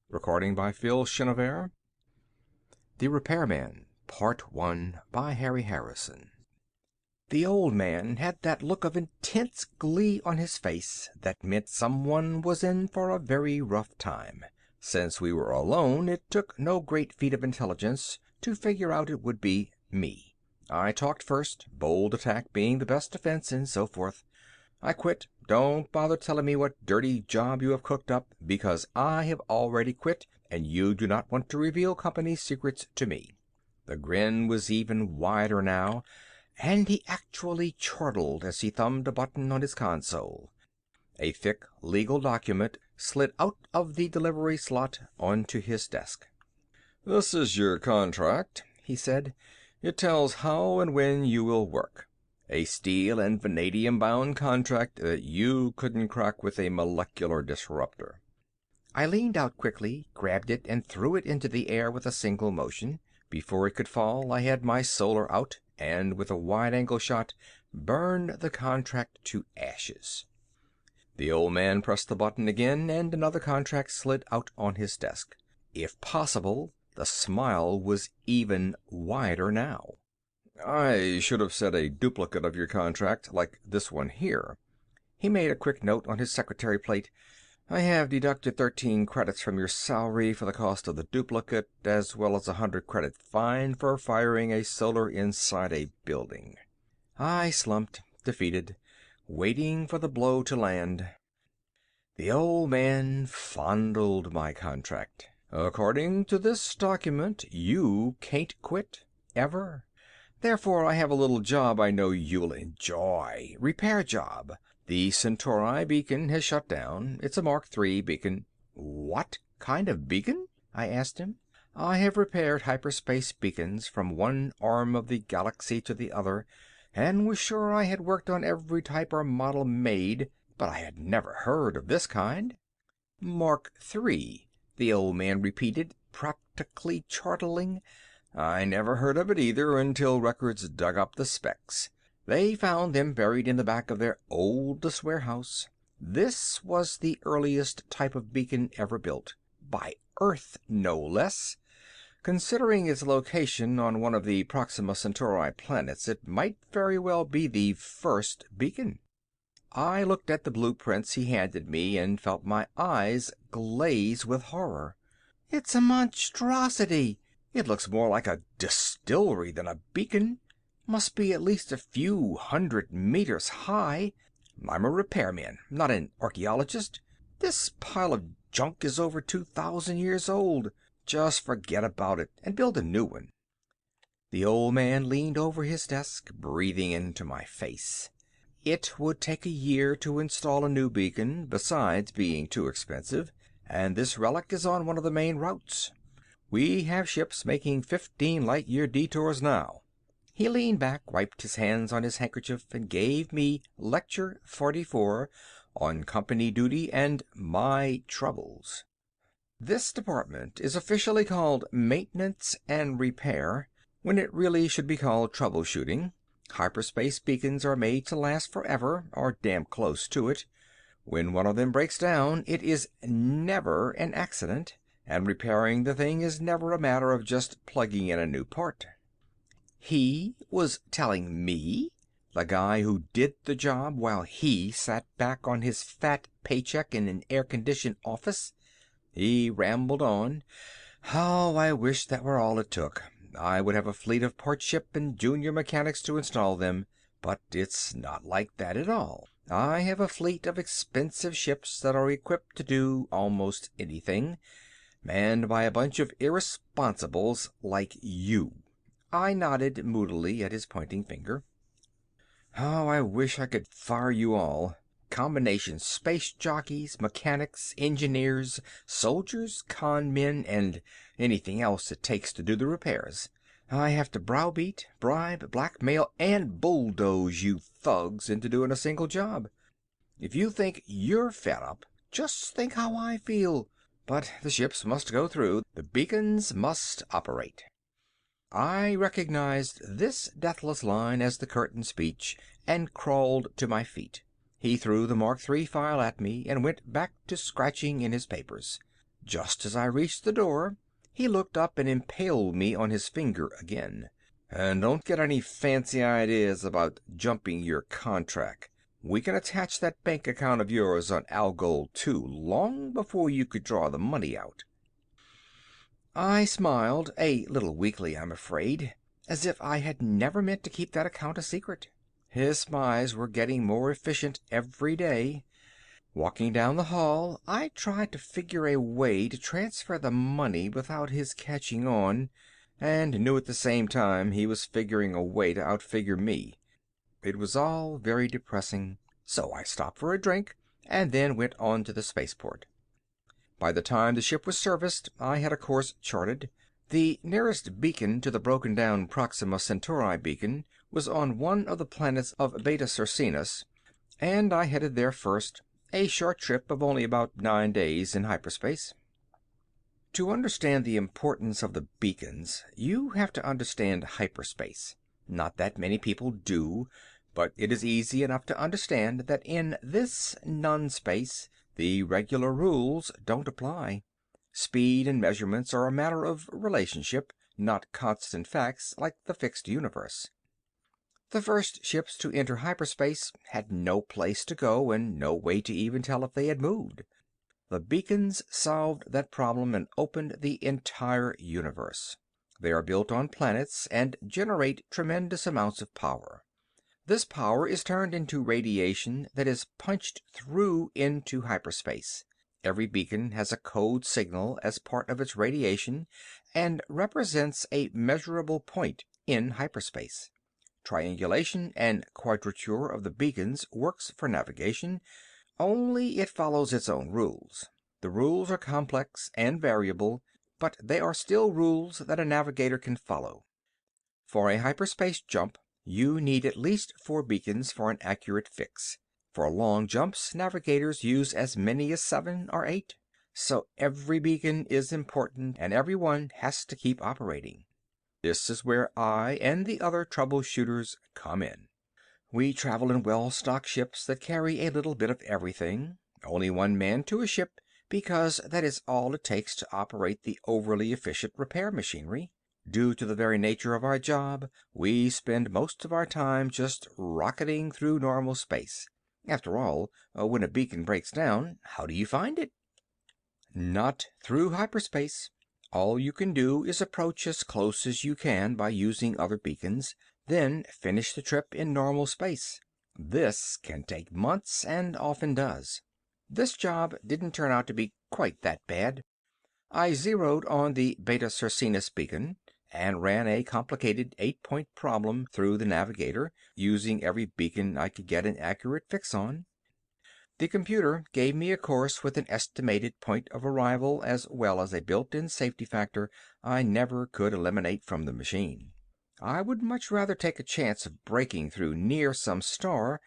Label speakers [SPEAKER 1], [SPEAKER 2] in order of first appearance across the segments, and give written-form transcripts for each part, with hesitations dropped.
[SPEAKER 1] Recording by Phil Chenevert. The Repairman, Part 1 by Harry Harrison. The old man had that look of intense glee on his face that meant someone was in for a very rough time. Since we were alone, it took no great feat of intelligence to figure out it would be me. I talked first, bold attack being the best defense and so forth. I quit. Don't bother telling me what dirty job you have cooked up, because I have already quit, and you do not want to reveal company secrets to me. The grin was even wider now, and he actually chortled as he thumbed a button on his console. A thick legal document slid out of the delivery slot onto his desk. "This is your contract," he said. "It tells how and when you will work. A steel and vanadium-bound contract that you couldn't crack with a molecular disruptor." I leaned out quickly, grabbed it, and threw it into the air with a single motion. Before it could fall, I had my solar out, and with a wide-angle shot, burned the contract to ashes. The old man pressed the button again, and another contract slid out on his desk. If possible, the smile was even wider now. "I should have said a duplicate of your contract, like this one here." He made a quick note on his secretary plate. "I have deducted 13 credits from your salary for the cost of the duplicate, as well as a 100-credit fine for firing a solar inside a building." I slumped, defeated, waiting for the blow to land. The old man fondled my contract. "According to this document, you can't quit. Ever. Therefore, I have a little job I know you'll enjoy. Repair job. The Centauri beacon has shut down. It's a Mark III beacon." "What kind of beacon?" I asked him. "I have repaired hyperspace beacons from one arm of the galaxy to the other, and was sure I had worked on every type or model made, but I had never heard of this kind." "Mark III," the old man repeated, practically chortling. "I never heard of it either until records dug up the specs. They found them buried in the back of their oldest warehouse. This was the earliest type of beacon ever built. By Earth, no less. Considering its location on one of the Proxima Centauri planets, it might very well be the first beacon." I looked at the blueprints he handed me and felt my eyes glaze with horror. "It's a monstrosity. It looks more like a distillery than a beacon. Must be at least a few 100 meters high. I'm a repairman, not an archaeologist. This pile of junk is over 2,000 years old. Just forget about it and build a new one." The old man leaned over his desk, breathing into my face. "It would take a year to install a new beacon, besides being too expensive, and this relic is on one of the main routes. We have ships making 15 light-year detours now." He leaned back, wiped his hands on his handkerchief, and gave me Lecture 44 on company duty and my troubles. "This department is officially called Maintenance and Repair, when it really should be called Troubleshooting. Hyperspace beacons are made to last forever, or damn close to it. When one of them breaks down, it is never an accident, and repairing the thing is never a matter of just plugging in a new part." He was telling me, the guy who did the job while he sat back on his fat paycheck in an air-conditioned office. He rambled on. "How I wish that were all it took. I would have a fleet of part ship and junior mechanics to install them. But it's not like that at all. I have a fleet of expensive ships that are equipped to do almost anything, manned by a bunch of irresponsibles like you." I nodded moodily at his pointing finger. "How I wish I could fire you all. Combination space jockeys, mechanics, engineers, soldiers, con men, and anything else it takes to do the repairs. I have to browbeat, bribe, blackmail, and bulldoze you thugs into doing a single job. If you think you're fed up, just think how I feel. But the ships must go through. The beacons must operate." I recognized this deathless line as the curtain speech and crawled to my feet. He threw the Mark III file at me and went back to scratching in his papers. Just as I reached the door, he looked up and impaled me on his finger again. And don't get any fancy ideas about jumping your contract. We can attach that bank account of yours on Algol 2 long before you could draw the money out. I smiled, a little weakly, I'm afraid, as if I had never meant to keep that account a secret. His spies were getting more efficient every day. Walking down the hall, I tried to figure a way to transfer the money without his catching on, and knew at the same time he was figuring a way to outfigure me. It was all very depressing, so I stopped for a drink and then went on to the spaceport. By the time the ship was serviced, I had a course charted. The nearest beacon to the broken down Proxima Centauri beacon was on one of the planets of Beta Circinus, and I headed there first, a short trip of only about 9 days in hyperspace. To understand the importance of the beacons, you have to understand hyperspace. Not that many people do, but it is easy enough to understand that in this non-space, the regular rules don't apply. Speed and measurements are a matter of relationship, not constant facts like the fixed universe. The first ships to enter hyperspace had no place to go and no way to even tell if they had moved. The beacons solved that problem and opened the entire universe. They are built on planets and generate tremendous amounts of power. This power is turned into radiation that is punched through into hyperspace. Every beacon has a code signal as part of its radiation and represents a measurable point in hyperspace. Triangulation and quadrature of the beacons works for navigation, only it follows its own rules. The rules are complex and variable, but they are still rules that a navigator can follow. For a hyperspace jump, you need at least 4 beacons for an accurate fix. For long jumps, navigators use as many as 7 or 8. So every beacon is important and every one has to keep operating. This is where I and the other troubleshooters come in. We travel in well-stocked ships that carry a little bit of everything. Only 1 man to a ship because that is all it takes to operate the overly efficient repair machinery. Due to the very nature of our job, we spend most of our time just rocketing through normal space. After all, when a beacon breaks down, how do you find it? Not through hyperspace. All you can do is approach as close as you can by using other beacons, then finish the trip in normal space. This can take months and often does. This job didn't turn out to be quite that bad. I zeroed on the Beta Circinus beacon and ran a complicated 8-point problem through the navigator, using every beacon I could get an accurate fix on. The computer gave me a course with an estimated point of arrival as well as a built-in safety factor I never could eliminate from the machine. I would much rather take a chance of breaking through near some star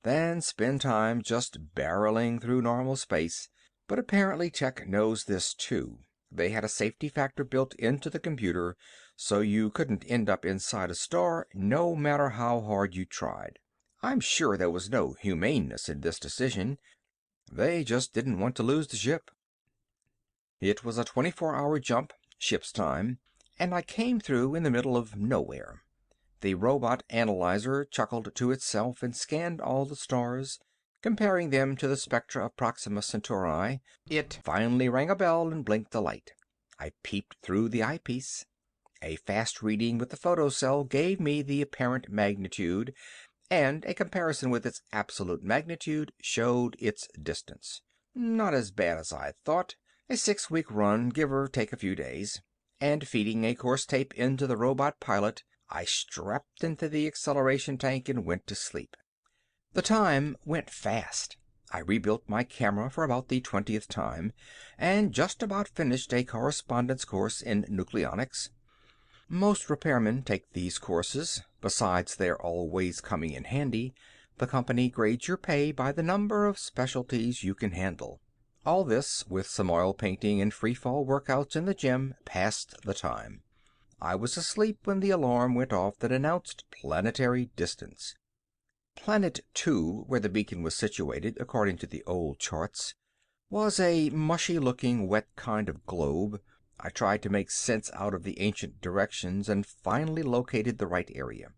[SPEAKER 1] than spend time just barreling through normal space, but apparently Tech knows this too. They had a safety factor built into the computer, so you couldn't end up inside a star no matter how hard you tried. I'm sure there was no humaneness in this decision. They just didn't want to lose the ship. It was a 24-hour jump, ship's time, and I came through in the middle of nowhere. The robot analyzer chuckled to itself and scanned all the stars, comparing them to the spectra of Proxima Centauri. It finally rang a bell and blinked a light. I peeped through the eyepiece. A fast reading with the photocell gave me the apparent magnitude, and a comparison with its absolute magnitude showed its distance. Not as bad as I thought. A 6-week run, give or take a few days. And feeding a course tape into the robot pilot, I strapped into the acceleration tank and went to sleep. The time went fast. I rebuilt my camera for about the 20th time, and just about finished a correspondence course in nucleonics. Most repairmen take these courses. Besides their always coming in handy, the company grades your pay by the number of specialties you can handle. All this, with some oil painting and free-fall workouts in the gym, passed the time. I was asleep when the alarm went off that announced planetary distance. Planet 2, where the beacon was situated according to the old charts, was a mushy-looking, wet kind of globe. I tried to make sense out of the ancient directions and finally located the right area.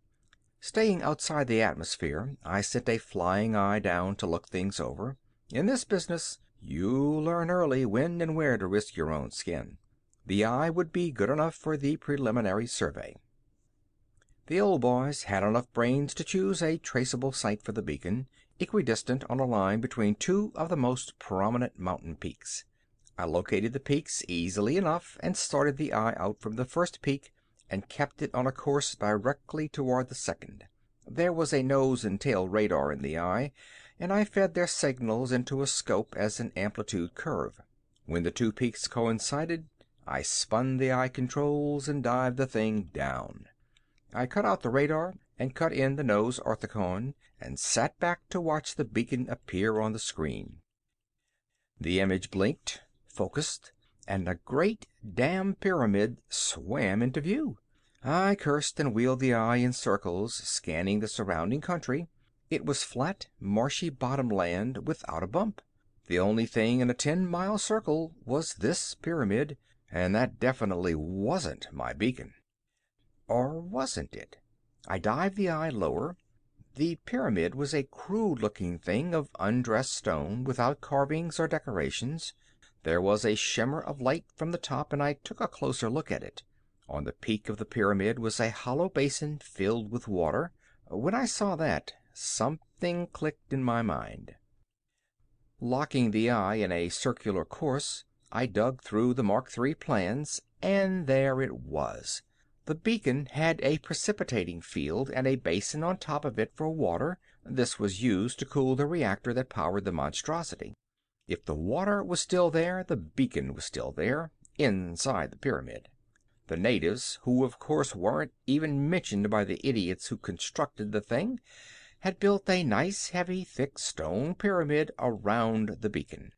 [SPEAKER 1] Staying outside the atmosphere, I sent a flying eye down to look things over. In this business, you learn early when and where to risk your own skin. The eye would be good enough for the preliminary survey. The old boys had enough brains to choose a traceable site for the beacon, equidistant on a line between two of the most prominent mountain peaks. I located the peaks easily enough and started the eye out from the first peak and kept it on a course directly toward the second. There was a nose and tail radar in the eye, and I fed their signals into a scope as an amplitude curve. When the two peaks coincided, I spun the eye controls and dived the thing down. I cut out the radar and cut in the nose orthicon and sat back to watch the beacon appear on the screen. The image blinked, focused, and a great damn pyramid swam into view. I cursed and wheeled the eye in circles, scanning the surrounding country. It was flat, marshy bottom land without a bump. The only thing in a 10-mile circle was this pyramid, and that definitely wasn't my beacon. Or wasn't it? I dived the eye lower. The pyramid was a crude-looking thing of undressed stone without carvings or decorations. There was a shimmer of light from the top, and I took a closer look at it. On the peak of the pyramid was a hollow basin filled with water. When I saw that, something clicked in my mind. Locking the eye in a circular course, I dug through the Mark III plans, and there it was. The beacon had a precipitating field and a basin on top of it for water. This was used to cool the reactor that powered the monstrosity. If the water was still there, the beacon was still there, inside the pyramid. The natives, who of course weren't even mentioned by the idiots who constructed the thing, had built a nice, heavy, thick stone pyramid around the beacon.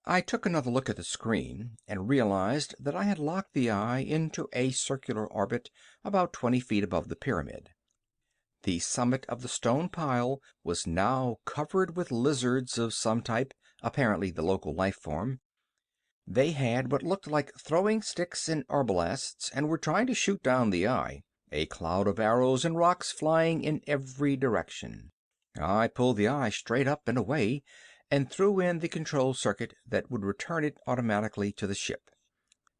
[SPEAKER 1] I took another look at the screen and realized that I had locked the eye into a circular orbit about 20 feet above the pyramid. The summit of the stone pile was now covered with lizards of some type, apparently the local life form. They had what looked like throwing sticks and arbalasts and were trying to shoot down the eye, a cloud of arrows and rocks flying in every direction. I pulled the eye straight up and away and threw in the control circuit that would return it automatically to the ship.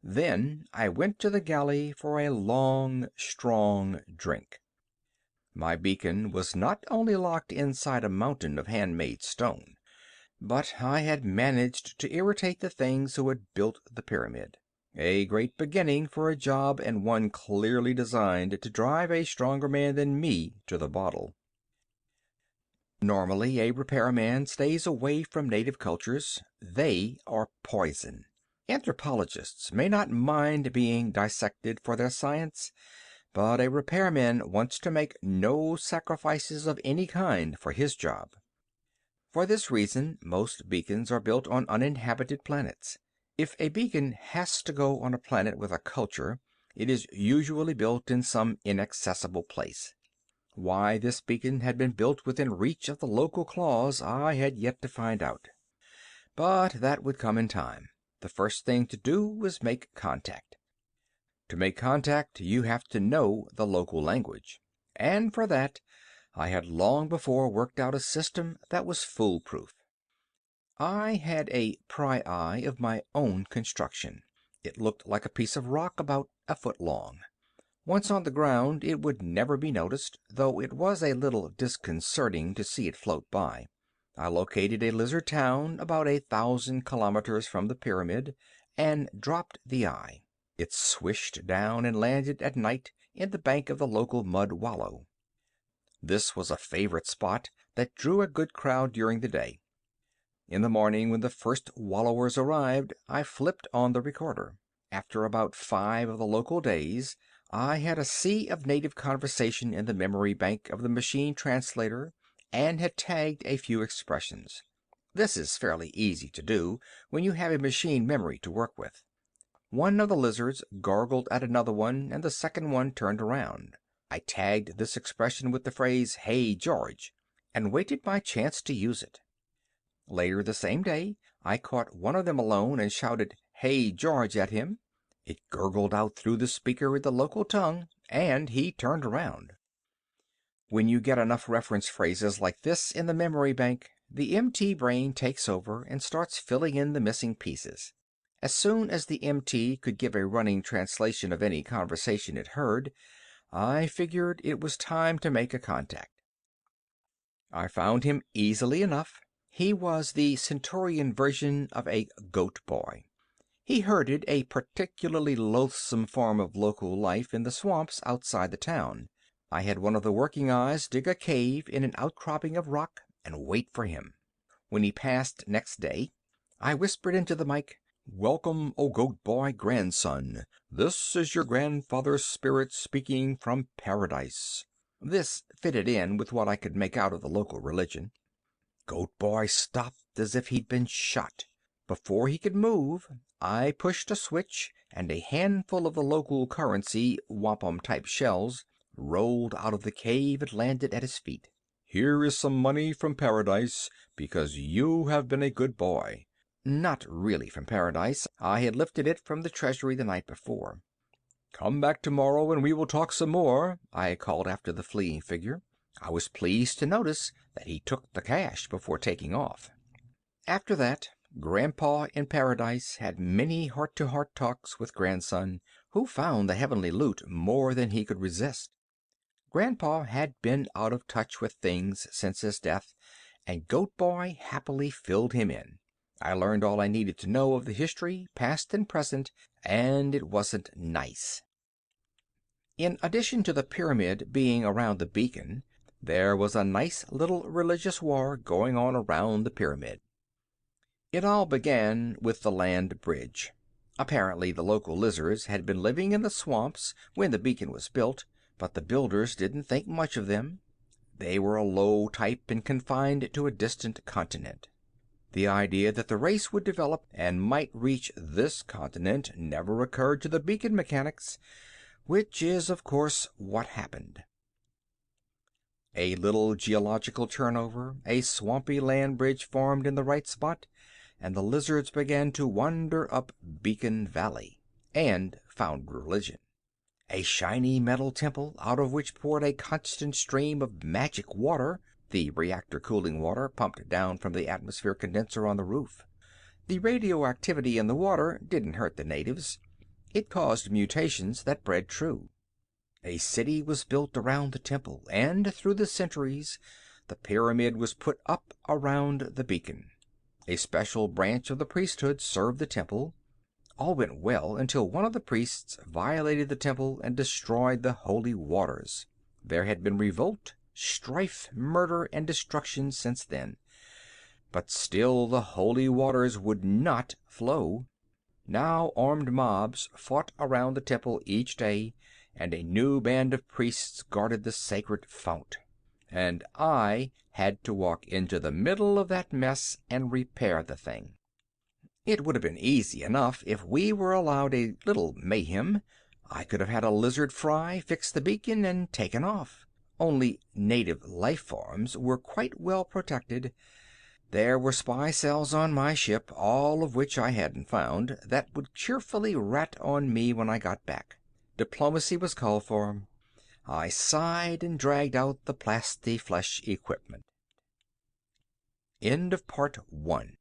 [SPEAKER 1] Then I went to the galley for a long, strong drink. My beacon was not only locked inside a mountain of handmade stone, but I had managed to irritate the things who had built the pyramid. A great beginning for a job, and one clearly designed to drive a stronger man than me to the bottle. Normally, a repairman stays away from native cultures. They are poison. Anthropologists may not mind being dissected for their science, but a repairman wants to make no sacrifices of any kind for his job. For this reason, most beacons are built on uninhabited planets. If a beacon has to go on a planet with a culture, it is usually built in some inaccessible place. Why this beacon had been built within reach of the local claws I had yet to find out. But that would come in time. The first thing to do was make contact. To make contact, you have to know the local language. And for that, I had long before worked out a system that was foolproof. I had a pry-eye of my own construction. It looked like a piece of rock about a foot long. Once on the ground, it would never be noticed, though it was a little disconcerting to see it float by. I located a lizard town about 1,000 kilometers from the pyramid and dropped the eye. It swished down and landed at night in the bank of the local mud wallow. This was a favorite spot that drew a good crowd during the day. In the morning, when the first wallowers arrived, I flipped on the recorder. After about 5 of the local days, I had a sea of native conversation in the memory bank of the machine translator and had tagged a few expressions. This is fairly easy to do when you have a machine memory to work with. One of the lizards gargled at another one, and the second one turned around. I tagged this expression with the phrase, "Hey, George," and waited my chance to use it. Later the same day, I caught one of them alone and shouted, "Hey, George," at him. It gurgled out through the speaker in the local tongue, and he turned around. When you get enough reference phrases like this in the memory bank, the MT brain takes over and starts filling in the missing pieces. As soon as the MT could give a running translation of any conversation it heard, I figured it was time to make a contact. I found him easily enough. He was the Centaurian version of a goat boy. He herded a particularly loathsome form of local life in the swamps outside the town. I had one of the working eyes dig a cave in an outcropping of rock and wait for him. When he passed next day, I whispered into the mike, "Welcome, O goat boy grandson. This is your grandfather's spirit speaking from paradise." This fitted in with what I could make out of the local religion. Goat boy stopped as if he'd been shot. Before he could move, I pushed a switch and a handful of the local currency, wampum-type shells, rolled out of the cave and landed at his feet. "Here is some money from paradise because you have been a good boy." Not really from paradise. I had lifted it from the treasury the night before. "Come back tomorrow and we will talk some more," I called after the fleeing figure. I was pleased to notice that he took the cash before taking off. After that, Grandpa in Paradise had many heart-to-heart talks with Grandson, who found the heavenly loot more than he could resist. Grandpa had been out of touch with things since his death, and Goat Boy happily filled him in. I learned all I needed to know of the history, past and present, and it wasn't nice. In addition to the pyramid being around the beacon, there was a nice little religious war going on around the pyramid. It all began with the land bridge. Apparently the local lizards had been living in the swamps when the beacon was built, but the builders didn't think much of them. They were a low type and confined to a distant continent. The idea that the race would develop and might reach this continent never occurred to the beacon mechanics, which is, of course, what happened. A little geological turnover, a swampy land bridge formed in the right spot, and the lizards began to wander up Beacon Valley, and found religion. A shiny metal temple out of which poured a constant stream of magic water, the reactor cooling water pumped down from the atmosphere condenser on the roof. The radioactivity in the water didn't hurt the natives. It caused mutations that bred true. A city was built around the temple, and through the centuries, the pyramid was put up around the beacon. A special branch of the priesthood served the temple. All went well until one of the priests violated the temple and destroyed the holy waters. There had been revolt, strife, murder, and destruction since then. But still the holy waters would not flow. Now armed mobs fought around the temple each day, and a new band of priests guarded the sacred fount. And I had to walk into the middle of that mess and repair the thing. It would have been easy enough if we were allowed a little mayhem. I could have had a lizard fry, fixed the beacon, and taken off. Only native life forms were quite well protected. There were spy cells on my ship, all of which I hadn't found, that would cheerfully rat on me when I got back. Diplomacy was called for. I sighed and dragged out the plastiflesh equipment. End of part 1.